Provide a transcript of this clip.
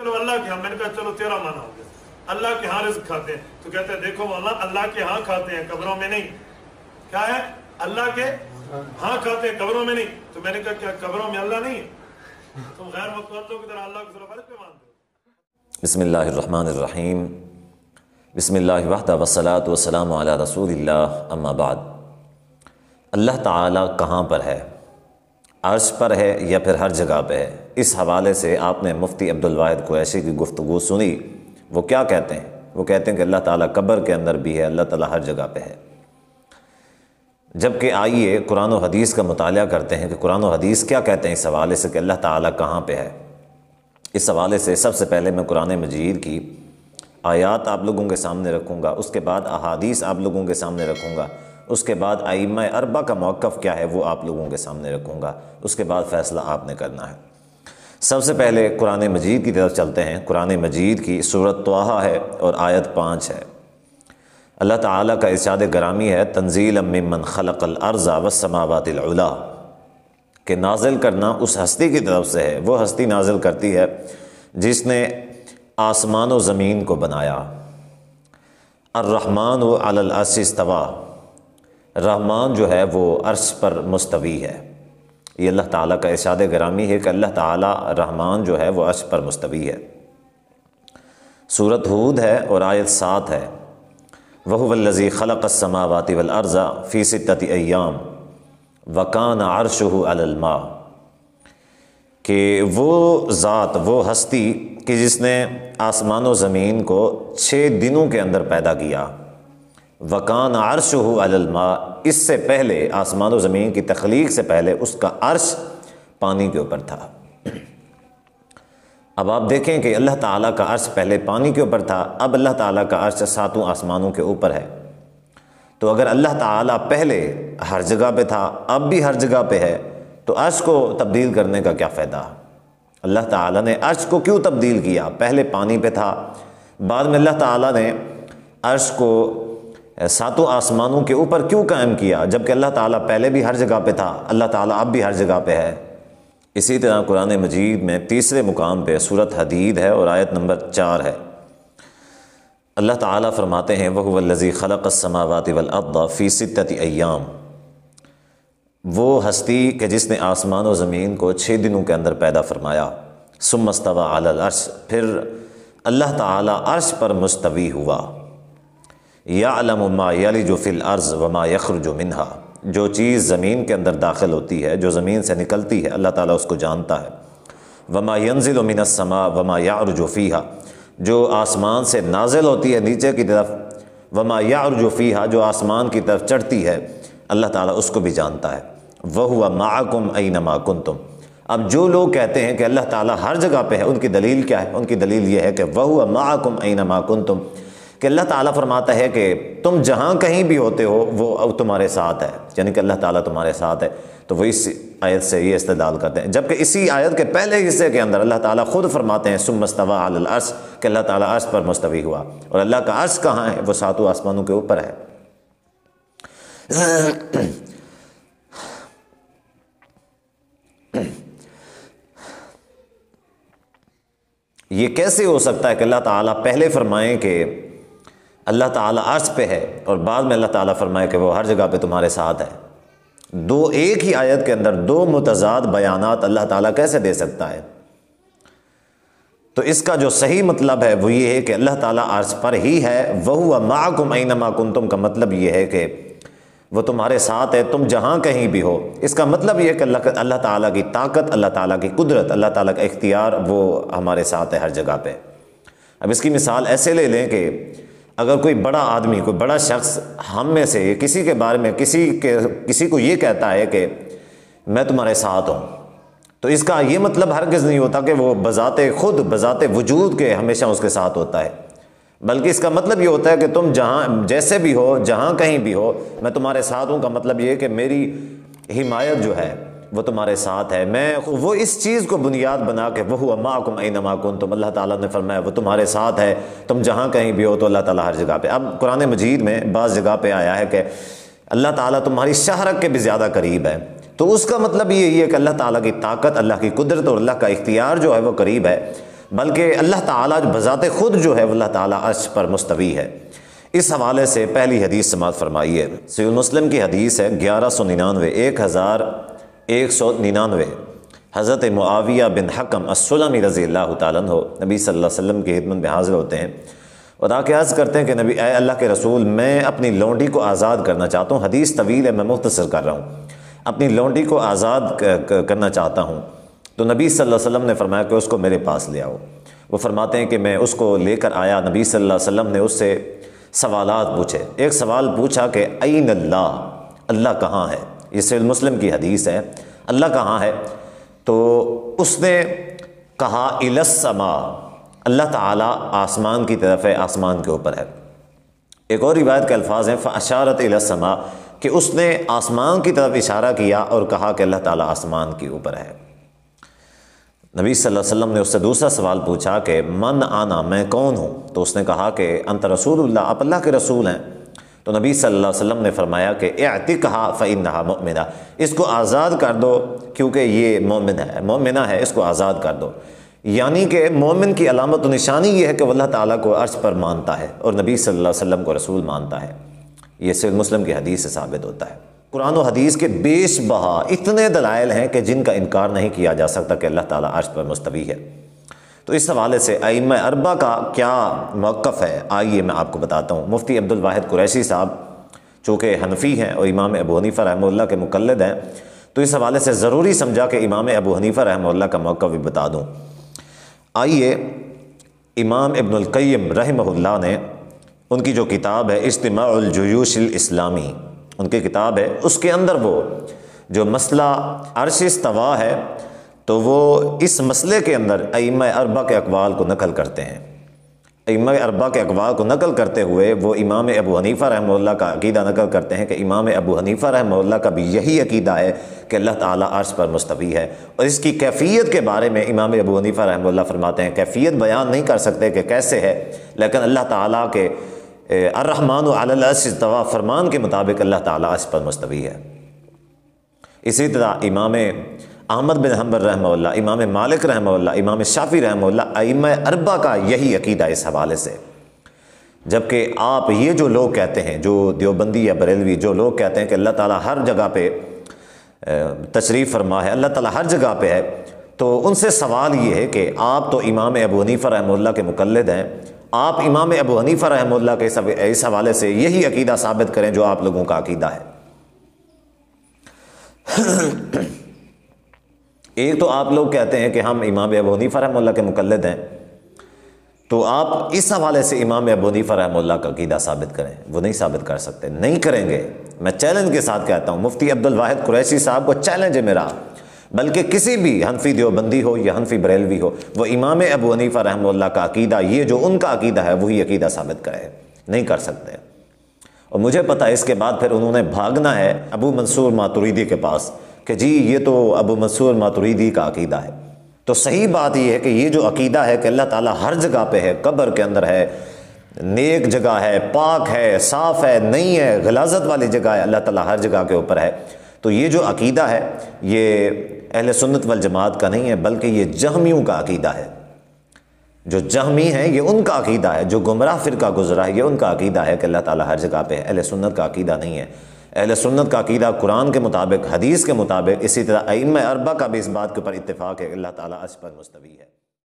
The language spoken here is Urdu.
چلو اللہ کے ہاں، میں نے کہا چلو تیرا مانا ہو گیا، اللہ کے ہاں رزق کھاتے ہیں، تو کہتے ہیں دیکھو مولانا اللہ کے ہاں کھاتے ہیں قبروں میں نہیں، کیا ہے اللہ کے ہاں کھاتے ہیں قبروں میں نہیں، تو میں نے کہا کیا قبروں میں اللہ نہیں ہے؟ تم غیر متوجہ کی طرح اللہ کو صرف فرق پہ مانتے ہو۔ بسم اللہ الرحمن الرحیم، بسم اللہ وحدہ والصلاۃ والسلام علی رسول اللہ، اما بعد۔ اللہ تعالیٰ کہاں پر ہے؟ عرش پر ہے یا پھر ہر جگہ پہ ہے؟ اس حوالے سے آپ نے مفتی عبدالواحد قریشی کی گفتگو سنی۔ وہ کیا کہتے ہیں؟ وہ کہتے ہیں کہ اللہ تعالیٰ قبر کے اندر بھی ہے، اللہ تعالیٰ ہر جگہ پہ ہے۔ جبکہ آئیے قرآن و حدیث کا مطالعہ کرتے ہیں کہ قرآن و حدیث کیا کہتے ہیں اس حوالے سے کہ اللہ تعالیٰ کہاں پہ ہے۔ اس حوالے سے سب سے پہلے میں قرآن مجید کی آیات آپ لوگوں کے سامنے رکھوں گا، اس کے بعد احادیث آپ لوگوں کے سامنے رکھوں گا، اس کے بعد ائمہ اربعہ کا موقف کیا ہے وہ آپ لوگوں کے سامنے رکھوں گا، اس کے بعد فیصلہ آپ نے کرنا ہے۔ سب سے پہلے قرآن مجید کی طرف چلتے ہیں۔ قرآن مجید کی سورۃ طٰہٰ ہے اور آیت 5 ہے۔ اللہ تعالیٰ کا ارشاد گرامی ہے تنزیلا ممن خلق الارض والسماوات العلی، کہ نازل کرنا اس ہستی کی طرف سے ہے، وہ ہستی نازل کرتی ہے جس نے آسمان و زمین کو بنایا۔ الرحمن علی العرش استویٰ، رحمان جو ہے وہ عرش پر مستوی ہے۔ یہ اللہ تعالیٰ کا ارشاد گرامی ہے کہ اللہ تعالیٰ رحمان جو ہے وہ عرش پر مستوی ہے۔ سورۃ ہود ہے اور آیت 7 ہے، وَهُوَ الَّذِي خَلَقَ السَّمَاوَاتِ وَالْأَرْضَ فِي سِتَّةِ أَيَّامٍ وَكَانَ عَرْشُهُ عَلَى الْمَاءِ، کہ وہ ذات، وہ ہستی کہ جس نے آسمان و زمین کو 6 دنوں کے اندر پیدا کیا۔ وَكَانَ عَرْشُهُ عَلَى الْمَاءِ، اس سے پہلے آسمان و زمین کی تخلیق سے پہلے اس کا عرش پانی کے اوپر تھا۔ اب آپ دیکھیں کہ اللہ تعالیٰ کا عرش پہلے پانی کے اوپر تھا، اب اللہ تعالیٰ کا عرش 7 آسمانوں کے اوپر ہے۔ تو اگر اللہ تعالیٰ پہلے ہر جگہ پہ تھا، اب بھی ہر جگہ پہ ہے، تو عرش کو تبدیل کرنے کا کیا فائدہ؟ اللہ تعالیٰ نے عرش کو کیوں تبدیل کیا؟ پہلے پانی پہ تھا، بعد میں اللہ تعالیٰ نے عرش کو 7 آسمانوں کے اوپر کیوں قائم کیا، جبکہ اللہ تعالیٰ پہلے بھی ہر جگہ پہ تھا، اللہ تعالیٰ اب بھی ہر جگہ پہ ہے۔ اسی طرح قرآن مجید میں تیسرے مقام پہ سورۃ حدید ہے اور آیت نمبر 4 ہے۔ اللہ تعالیٰ فرماتے ہیں وَهُوَ الَّذِي خَلَقَ السَّمَاوَاتِ وَالْأَرْضَ فِي 6 أَيَّامٍ، وہ ہستی کہ جس نے آسمان و زمین کو 6 دنوں کے اندر پیدا فرمایا۔ ثُمَّ اسْتَوَىٰ عَلَى الْعَرْشِ، پھر اللہ تعالیٰ عرش پر مستوی ہوا۔ يَعْلَمُ مَا يَلِجُ فِي الْأَرْضِ وَمَا يَخْرُجُ مِنْهَا، جو چیز زمین کے اندر داخل ہوتی ہے، جو زمین سے نکلتی ہے، اللہ تعالیٰ اس کو جانتا ہے۔ وَمَا يَنزِلُ مِنَ السَّمَاءِ وَمَا يَعْرُجُ فِيهَا، جو آسمان سے نازل ہوتی ہے نیچے کی طرف، وَمَا يَعْرُجُ فِيهَا، جو آسمان کی طرف چڑھتی ہے، اللہ تعالیٰ اس کو بھی جانتا ہے۔ وَهُوَ مَعَكُمْ أَيْنَمَا كُنْتُمْ، اب جو لوگ کہتے ہیں کہ اللہ تعالیٰ ہر جگہ پہ ہے، ان کی دلیل کیا ہے؟ ان کی دلیل یہ ہے کہ وَهُوَ مَعَكُمْ أَيْنَمَا كُنْتُمْ، کہ اللہ تعالیٰ فرماتا ہے کہ تم جہاں کہیں بھی ہوتے ہو وہ تمہارے ساتھ ہے، یعنی کہ اللہ تعالیٰ تمہارے ساتھ ہے۔ تو وہ اس آیت سے یہ استدلال کرتے ہیں، جبکہ اسی آیت کے پہلے حصے کے اندر اللہ تعالیٰ خود فرماتے ہیں ثم استویٰ علی العرش، کہ اللہ تعالیٰ عرش پر مستوی ہوا، اور اللہ کا عرش کہاں ہے؟ وہ 7 آسمانوں کے اوپر ہے۔ یہ کیسے ہو سکتا ہے کہ اللہ تعالیٰ پہلے فرمائیں کہ اللہ تعالیٰ عرش پہ ہے اور بعد میں اللہ تعالیٰ فرمائے کہ وہ ہر جگہ پہ تمہارے ساتھ ہے؟ ایک ہی آیت کے اندر 2 متضاد بیانات اللہ تعالیٰ کیسے دے سکتا ہے؟ تو اس کا جو صحیح مطلب ہے وہ یہ ہے کہ اللہ تعالیٰ عرش پر ہی ہے۔ وَهُوَ مَعَكُمْ أَيْنَمَا كُنْتُمْ کا مطلب یہ ہے کہ وہ تمہارے ساتھ ہے، تم جہاں کہیں بھی ہو۔ اس کا مطلب یہ ہے کہ اللہ تعالیٰ کی طاقت، اللہ تعالیٰ کی قدرت، اللہ تعالیٰ کا اختیار وہ ہمارے ساتھ ہے ہر جگہ پہ۔ اب اس کی مثال ایسے لے لیں کہ اگر کوئی بڑا آدمی، کوئی بڑا شخص ہم میں سے کسی کے بارے میں کسی کو یہ کہتا ہے کہ میں تمہارے ساتھ ہوں، تو اس کا یہ مطلب ہرگز نہیں ہوتا کہ وہ بذات خود، بذات وجود کے ہمیشہ اس کے ساتھ ہوتا ہے، بلکہ اس کا مطلب یہ ہوتا ہے کہ تم جہاں جیسے بھی ہو، جہاں کہیں بھی ہو، میں تمہارے ساتھ ہوں کا مطلب یہ ہے کہ میری حمایت جو ہے وہ تمہارے ساتھ ہے۔ میں وہ اس چیز کو بنیاد بنا کے وَهُوَ مَعَكُمْ أَيْنَمَا كُنْتُمْ، اللہ تعالیٰ نے فرمایا وہ تمہارے ساتھ ہے، تم جہاں کہیں بھی ہو، تو اللہ تعالیٰ ہر جگہ پہ۔ اب قرآن مجید میں بعض جگہ پہ آیا ہے کہ اللہ تعالیٰ تمہاری شہرک کے بھی زیادہ قریب ہے، تو اس کا مطلب یہی ہے کہ اللہ تعالیٰ کی طاقت، اللہ کی قدرت اور اللہ کا اختیار جو ہے وہ قریب ہے۔ بلکہ اللہ تعالیٰ بذات خود جو ہے وہ اللہ تعالیٰ عرش پر مستوی ہے۔ اس حوالے سے پہلی حدیث سماعت فرمائیے، صحیح مسلم کی حدیث ہے 1199 حضرت معاویہ بن حکم السلمی رضی اللہ تعالیٰ عنہ نبی صلی اللہ علیہ وسلم کی خدمت میں حاضر ہوتے ہیں اور آ کے عرض کرتے ہیں کہ نبی، اے اللہ کے رسول، میں اپنی لونڈی کو آزاد کرنا چاہتا ہوں۔ حدیث طویل ہے، میں مختصر کر رہا ہوں۔ اپنی لونڈی کو آزاد کرنا چاہتا ہوں۔ تو نبی صلی اللہ علیہ وسلم نے فرمایا کہ اس کو میرے پاس لے آؤ۔ وہ فرماتے ہیں کہ میں اس کو لے کر آیا، نبی صلی اللہ علیہ وسلم نے اس سے سوالات پوچھے۔ ایک سوال پوچھا کہ این اللہ، اللہ کہاں ہے؟ یہ صحیح مسلم کی حدیث ہے، اللہ کہاں ہے؟ تو اس نے کہا الی السماء، اللہ تعالیٰ آسمان کی طرف ہے، آسمان کے اوپر ہے۔ ایک اور روایت کے الفاظ ہیں فاشارت الی السماء، کہ اس نے آسمان کی طرف اشارہ کیا اور کہا کہ اللہ تعالیٰ آسمان کے اوپر ہے۔ نبی صلی اللہ علیہ وسلم نے اس سے دوسرا سوال پوچھا کہ من آنا، میں کون ہوں؟ تو اس نے کہا کہ انت رسول اللہ، آپ اللہ کے رسول ہیں۔ تو نبی صلی اللہ علیہ وسلم نے فرمایا کہ اعتقھا فإنھا مؤمنہ، اس کو آزاد کر دو کیونکہ یہ مومنہ ہے، اس کو آزاد کر دو۔ یعنی کہ مومن کی علامت و نشانی یہ ہے کہ وہ اللہ تعالیٰ کو عرش پر مانتا ہے اور نبی صلی اللہ علیہ وسلم کو رسول مانتا ہے۔ یہ صحیح مسلم کی حدیث سے ثابت ہوتا ہے۔ قرآن و حدیث کے بیش بہا اتنے دلائل ہیں کہ جن کا انکار نہیں کیا جا سکتا کہ اللہ تعالیٰ عرش پر مستوی ہے۔ تو اس حوالے سے ائمہ اربعہ کا کیا موقف ہے، آئیے میں آپ کو بتاتا ہوں۔ مفتی عبد الواحد قریشی صاحب چونکہ حنفی ہیں اور امام ابو حنیفہ رحمہ اللہ کے مقلد ہیں، تو اس حوالے سے ضروری سمجھا کہ امام ابو حنیفہ رحمہ اللہ کا موقف بھی بتا دوں۔ آئیے، امام ابن القیم رحمہ اللہ نے ان کی جو کتاب ہے اجتماع الجیوش الاسلامی، ان کی کتاب ہے، اس کے اندر وہ جو مسئلہ عرش استوا ہے تو وہ اس مسئلے کے اندر ائمہ اربعہ کے اقوال کو نقل کرتے ہیں۔ ائمہ اربعہ کے اقوال کو نقل کرتے ہوئے وہ امام ابو حنیفہ رحمہ اللہ کا عقیدہ نقل کرتے ہیں کہ امام ابو حنیفہ رحمہ اللہ کا بھی یہی عقیدہ ہے کہ اللہ تعالیٰ عرش پر مستوی ہے، اور اس کی کیفیت کے بارے میں امام ابو حنیفہ رحمہ اللہ فرماتے ہیں کیفیت بیان نہیں کر سکتے کہ کیسے ہے، لیکن اللہ تعالیٰ کے الرحمن علی العرش استویٰ فرمان کے مطابق اللہ تعالیٰ عرش پر مستوی ہے۔ اسی طرح امام احمد بن حنبل رحمہ اللہ، امام مالک رحمہ اللہ، امام شافعی رحمہ اللہ، ائمہ اربعہ کا یہی عقیدہ اس حوالے سے۔ جبکہ آپ یہ جو لوگ کہتے ہیں، جو دیوبندی یا بریلوی جو لوگ کہتے ہیں کہ اللہ تعالیٰ ہر جگہ پہ تشریف فرما ہے، اللہ تعالیٰ ہر جگہ پہ ہے، تو ان سے سوال یہ ہے کہ آپ تو امام ابو حنیفہ رحمہ اللہ کے مقلد ہیں، آپ امام ابو حنیفہ رحمہ اللہ کے اس حوالے سے یہی عقیدہ ثابت کریں جو آپ لوگوں کا عقیدہ ہے۔ ایک تو آپ لوگ کہتے ہیں کہ ہم امام ابو حنیفہ رحمہ اللہ کے مقلد ہیں، تو آپ اس حوالے سے امام ابو حنیفہ رحمہ اللہ کا عقیدہ ثابت کریں، وہ نہیں ثابت کر سکتے، نہیں کریں گے۔ میں چیلنج کے ساتھ کہتا ہوں، مفتی عبد الواحد قریشی صاحب کو چیلنج ہے میرا، بلکہ کسی بھی حنفی دیوبندی ہو یا حنفی بریلوی ہو، وہ امام ابو حنیفہ رحمہ اللہ کا عقیدہ، یہ جو ان کا عقیدہ ہے وہی عقیدہ ثابت کرے، نہیں کر سکتے۔ اور مجھے پتہ ہے اس کے بعد پھر انہوں نے بھاگنا ہے ابو منصور ماتریدی کے پاس کہ جی یہ تو ابو منصور ماتریدی کا عقیدہ ہے۔ تو صحیح بات یہ ہے کہ یہ جو عقیدہ ہے کہ اللہ تعالیٰ ہر جگہ پہ ہے، قبر کے اندر ہے، نیک جگہ ہے، پاک ہے، صاف ہے، نہیں ہے، غلاظت والی جگہ ہے، اللہ تعالیٰ ہر جگہ کے اوپر ہے، تو یہ جو عقیدہ ہے یہ اہل سنت والجماعت کا نہیں ہے، بلکہ یہ جہمیوں کا عقیدہ ہے۔ جو جہمی ہیں یہ ان کا عقیدہ ہے، جو گمراہ فرقہ گزرا ہے یہ ان کا عقیدہ ہے کہ اللہ تعالیٰ ہر جگہ پہ ہے، اہل سنت کا عقیدہ نہیں ہے۔ اہل سنت کا عقیدہ قرآن کے مطابق، حدیث کے مطابق، اسی طرح ائمہ اربعہ کا بھی اس بات کے اوپر اتفاق ہے کہ اللہ تعالیٰ عرش پر مستوی ہے۔